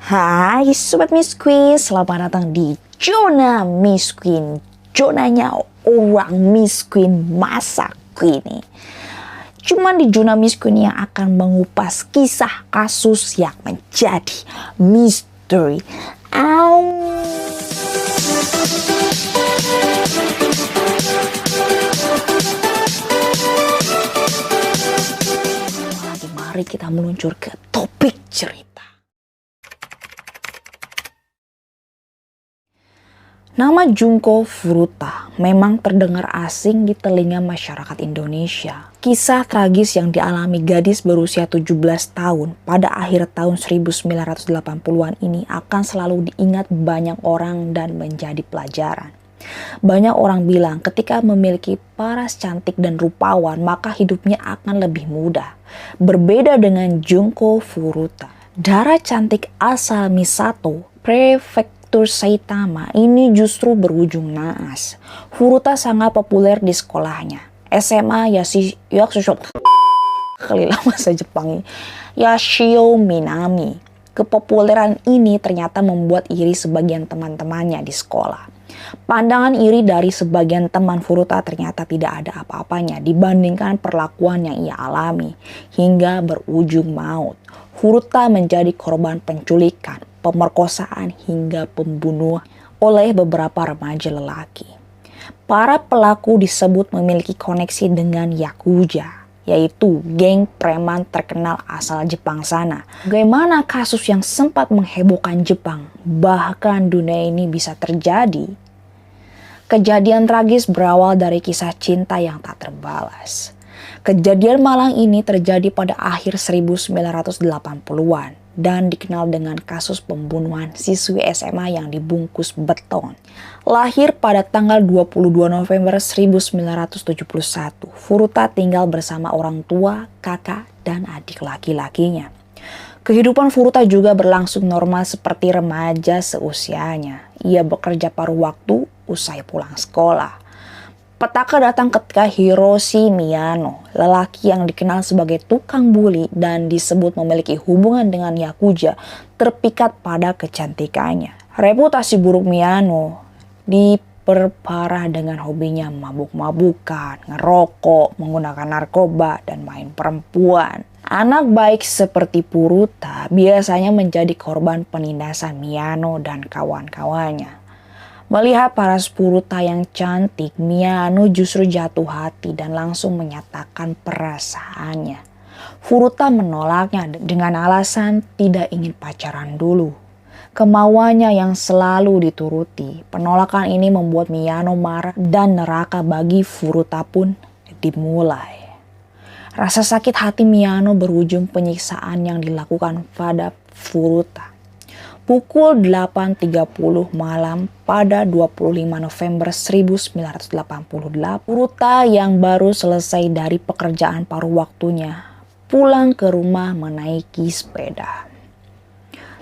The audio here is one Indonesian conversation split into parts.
Hai Sobat Miss Queen, selamat datang di Zona Miss Queen. Zonanya orang Miss Queen masa kini. Cuman di Zona Miss Queen yang akan mengupas kisah kasus yang menjadi misteri. Mari kita meluncur ke topik cerita. Nama Junko Furuta memang terdengar asing di telinga masyarakat Indonesia. Kisah tragis yang dialami gadis berusia 17 tahun pada akhir tahun 1980-an ini akan selalu diingat banyak orang dan menjadi pelajaran. Banyak orang bilang ketika memiliki paras cantik dan rupawan maka hidupnya akan lebih mudah. Berbeda dengan Junko Furuta. Darah cantik asal Misato, prefektur Saitama ini justru berujung naas. Furuta sangat populer di sekolahnya. SMA Yashio Minami. Kepopuleran ini ternyata membuat iri sebagian teman-temannya di sekolah. Pandangan iri dari sebagian teman Furuta ternyata tidak ada apa-apanya dibandingkan perlakuan yang ia alami hingga berujung maut. Furuta menjadi korban penculikan, pemerkosaan hingga pembunuhan oleh beberapa remaja lelaki. Para pelaku disebut memiliki koneksi dengan Yakuza, yaitu geng preman terkenal asal Jepang sana. Bagaimana kasus yang sempat menghebohkan Jepang, bahkan dunia ini bisa terjadi? Kejadian tragis berawal dari kisah cinta yang tak terbalas. Kejadian malang ini terjadi pada akhir 1980-an dan dikenal dengan kasus pembunuhan siswi SMA yang dibungkus beton. Lahir pada tanggal 22 November 1971, Furuta tinggal bersama orang tua, kakak, dan adik laki-lakinya. Kehidupan Furuta juga berlangsung normal seperti remaja seusianya. Ia bekerja paruh waktu usai pulang sekolah. Petaka datang ketika Hiroshi Miyano, lelaki yang dikenal sebagai tukang bully dan disebut memiliki hubungan dengan Yakuza, terpikat pada kecantikannya. Reputasi buruk Miyano diperparah dengan hobinya mabuk-mabukan, ngerokok, menggunakan narkoba, dan main perempuan. Anak baik seperti Furuta biasanya menjadi korban penindasan Miyano dan kawan-kawannya. Melihat paras Furuta yang cantik, Miyano justru jatuh hati dan langsung menyatakan perasaannya. Furuta menolaknya dengan alasan tidak ingin pacaran dulu. Kemauannya yang selalu dituruti. Penolakan ini membuat Miyano marah dan neraka bagi Furuta pun dimulai. Rasa sakit hati Miyano berujung penyiksaan yang dilakukan pada Furuta. Pukul 8.30 malam pada 25 November 1988, Furuta yang baru selesai dari pekerjaan paruh waktunya pulang ke rumah menaiki sepeda.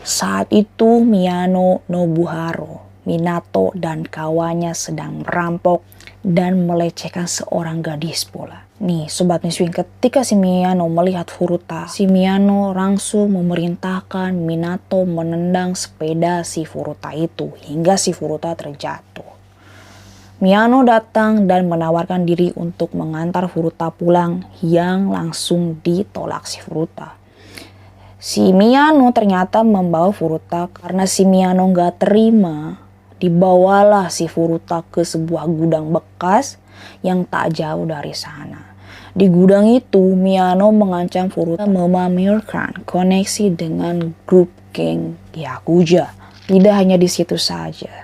Saat itu Miyano Nobuharo, Minato dan kawannya sedang merampok dan melecehkan seorang gadis pula. Nih Sobat Miss Queen, ketika si Miyano melihat Furuta, si Miyano langsung memerintahkan Minato menendang sepeda si Furuta itu hingga si Furuta terjatuh. Miyano datang dan menawarkan diri untuk mengantar Furuta pulang yang langsung ditolak si Furuta. Si Miyano ternyata membawa Furuta karena si Miyano gak terima. Dibawalah si Furuta ke sebuah gudang bekas yang tak jauh dari sana. Di gudang itu, Miyano mengancam Furuta memamerkan koneksi dengan grup geng Yakuza. Tidak hanya di situ saja.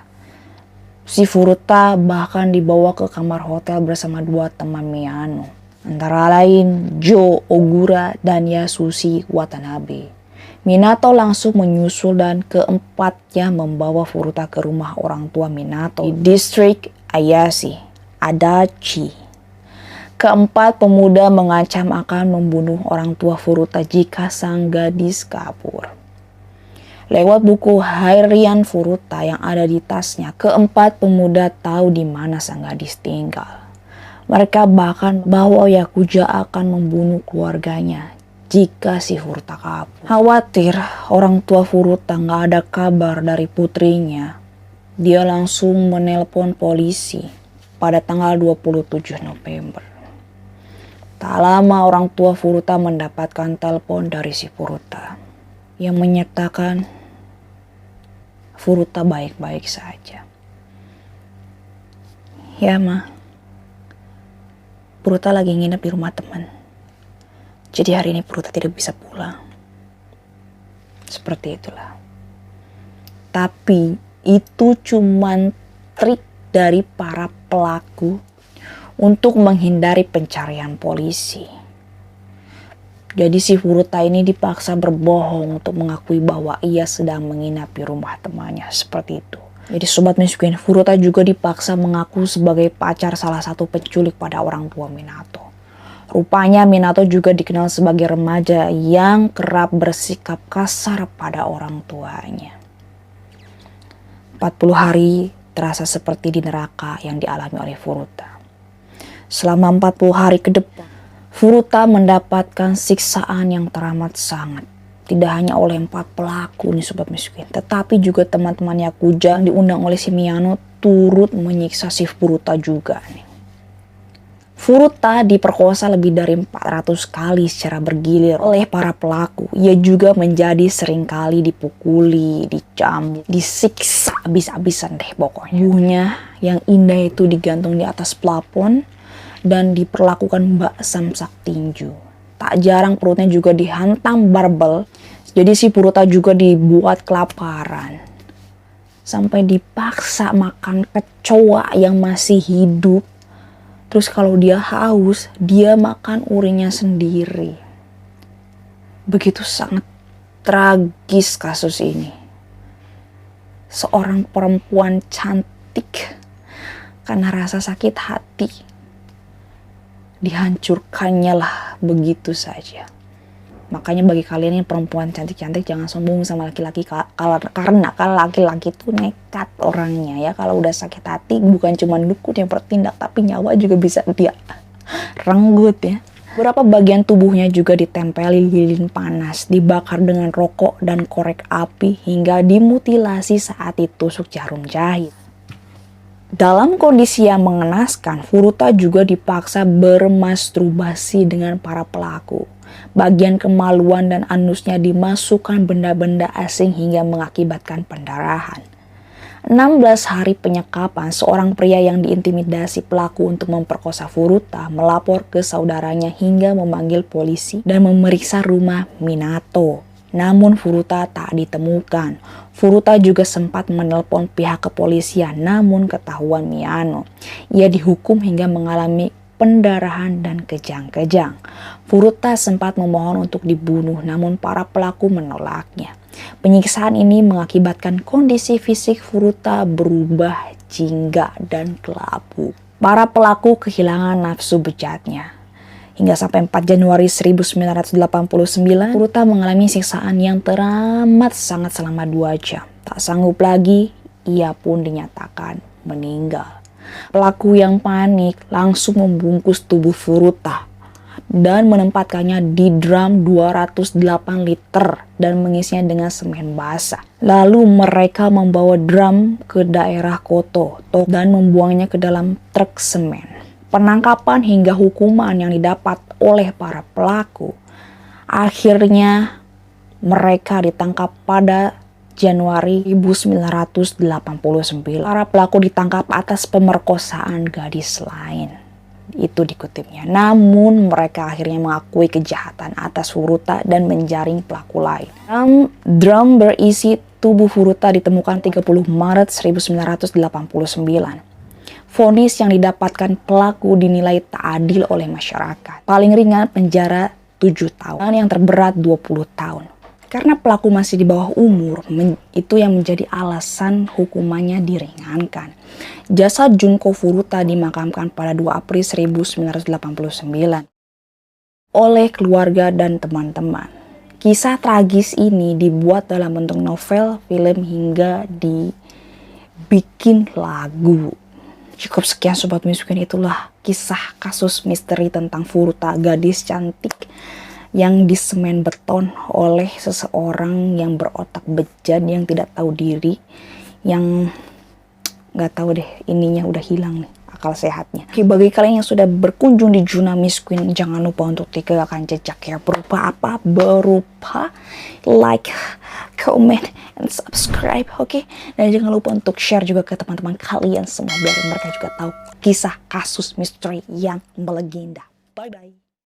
Si Furuta bahkan dibawa ke kamar hotel bersama dua teman Miyano. Antara lain Jo Ogura dan Yasushi Watanabe. Minato langsung menyusul dan keempatnya membawa Furuta ke rumah orang tua Minato di distrik Ayashi, Adachi. Keempat pemuda mengancam akan membunuh orang tua Furuta jika sang gadis kabur. Lewat buku harian Furuta yang ada di tasnya, keempat pemuda tahu di mana sang gadis tinggal. Mereka bahkan bahwa Yakuza akan membunuh keluarganya jika si Furuta kabur. Khawatir orang tua Furuta nggak ada kabar dari putrinya, dia langsung menelpon polisi pada tanggal 27 November. Tak lama orang tua Furuta mendapatkan telepon dari si Furuta yang menyatakan Furuta baik-baik saja. Ya ma, Furuta lagi nginep di rumah teman. Jadi hari ini Furuta tidak bisa pulang. Seperti itulah. Tapi itu cuman trik dari para pelaku untuk menghindari pencarian polisi. Jadi si Furuta ini dipaksa berbohong untuk mengakui bahwa ia sedang menginap di rumah temannya. Seperti itu. Jadi sobat miskin, Furuta juga dipaksa mengaku sebagai pacar salah satu penculik pada orang tua Minato. Rupanya Minato juga dikenal sebagai remaja yang kerap bersikap kasar pada orang tuanya. 40 hari terasa seperti di neraka yang dialami oleh Furuta. Selama 40 hari ke depan, Furuta mendapatkan siksaan yang teramat sangat. Tidak hanya oleh 4 pelaku nih sobat miskin, tetapi juga teman-teman Yakuza yang diundang oleh si Miyano turut menyiksa si Furuta juga nih. Furuta diperkosa lebih dari 400 kali secara bergilir oleh para pelaku. Ia juga menjadi seringkali dipukuli, dicambuk, disiksa habis-habisan deh pokoknya. Tubuhnya yang indah itu digantung di atas plafon dan diperlakukan bak samsak tinju. Tak jarang perutnya juga dihantam barbel. Jadi si Furuta juga dibuat kelaparan. Sampai dipaksa makan kecoa yang masih hidup. Terus kalau dia haus, dia makan urinnya sendiri. Begitu sangat tragis kasus ini. Seorang perempuan cantik karena rasa sakit hati dihancurkannya lah begitu saja. Makanya bagi kalian yang perempuan cantik-cantik jangan sombong sama laki-laki, karena kalau laki-laki itu nekat orangnya ya. Kalau udah sakit hati bukan cuma dukun yang bertindak, tapi nyawa juga bisa dia renggut ya. Beberapa bagian tubuhnya juga ditempeli lilin panas, dibakar dengan rokok dan korek api hingga dimutilasi saat ditusuk jarum jahit. Dalam kondisi yang mengenaskan, Furuta juga dipaksa bermasturbasi dengan para pelaku. Bagian kemaluan dan anusnya dimasukkan benda-benda asing hingga mengakibatkan pendarahan. 16 hari penyekapan, seorang pria yang diintimidasi pelaku untuk memperkosa Furuta melapor ke saudaranya hingga memanggil polisi dan memeriksa rumah Minato. Namun Furuta tak ditemukan. Furuta juga sempat menelpon pihak kepolisian, namun ketahuan Miyano. Ia dihukum hingga mengalami pendarahan dan kejang-kejang. Furuta sempat memohon untuk dibunuh, namun para pelaku menolaknya. Penyiksaan ini mengakibatkan kondisi fisik Furuta berubah jingga dan kelabu. Para pelaku kehilangan nafsu bejatnya. Hingga sampai 4 Januari 1989, Furuta mengalami siksaan yang teramat sangat selama 2 jam. Tak sanggup lagi, ia pun dinyatakan meninggal. Pelaku yang panik langsung membungkus tubuh Furuta dan menempatkannya di drum 208 liter dan mengisinya dengan semen basah. Lalu mereka membawa drum ke daerah Koto dan membuangnya ke dalam truk semen. Penangkapan hingga hukuman yang didapat oleh para pelaku, akhirnya mereka ditangkap pada Januari 1989. Para pelaku ditangkap atas pemerkosaan gadis lain. Itu dikutipnya. Namun mereka akhirnya mengakui kejahatan atas Furuta dan menjaring pelaku lain. Drum berisi tubuh Furuta ditemukan 30 Maret 1989. Vonis yang didapatkan pelaku dinilai tak adil oleh masyarakat. Paling ringan penjara 7 tahun dan yang terberat 20 tahun. Karena pelaku masih di bawah umur, itu yang menjadi alasan hukumannya diringankan. Jasad Junko Furuta dimakamkan pada 2 April 1989 oleh keluarga dan teman-teman. Kisah tragis ini dibuat dalam bentuk novel, film, hingga dibikin lagu. Cukup sekian sobat miskin, itulah kisah kasus misteri tentang Furuta, gadis cantik yang disemen beton oleh seseorang yang berotak bejat, yang tidak tahu diri, yang nggak tahu deh, ininya udah hilang nih akal sehatnya. Oke, bagi kalian yang sudah berkunjung di Juna Miss Queen, jangan lupa untuk tinggalkan jejak ya. Berupa apa? Berupa like, comment, and subscribe, oke? Dan jangan lupa untuk share juga ke teman-teman kalian semua, biar mereka juga tahu kisah kasus misteri yang melegenda. Bye-bye.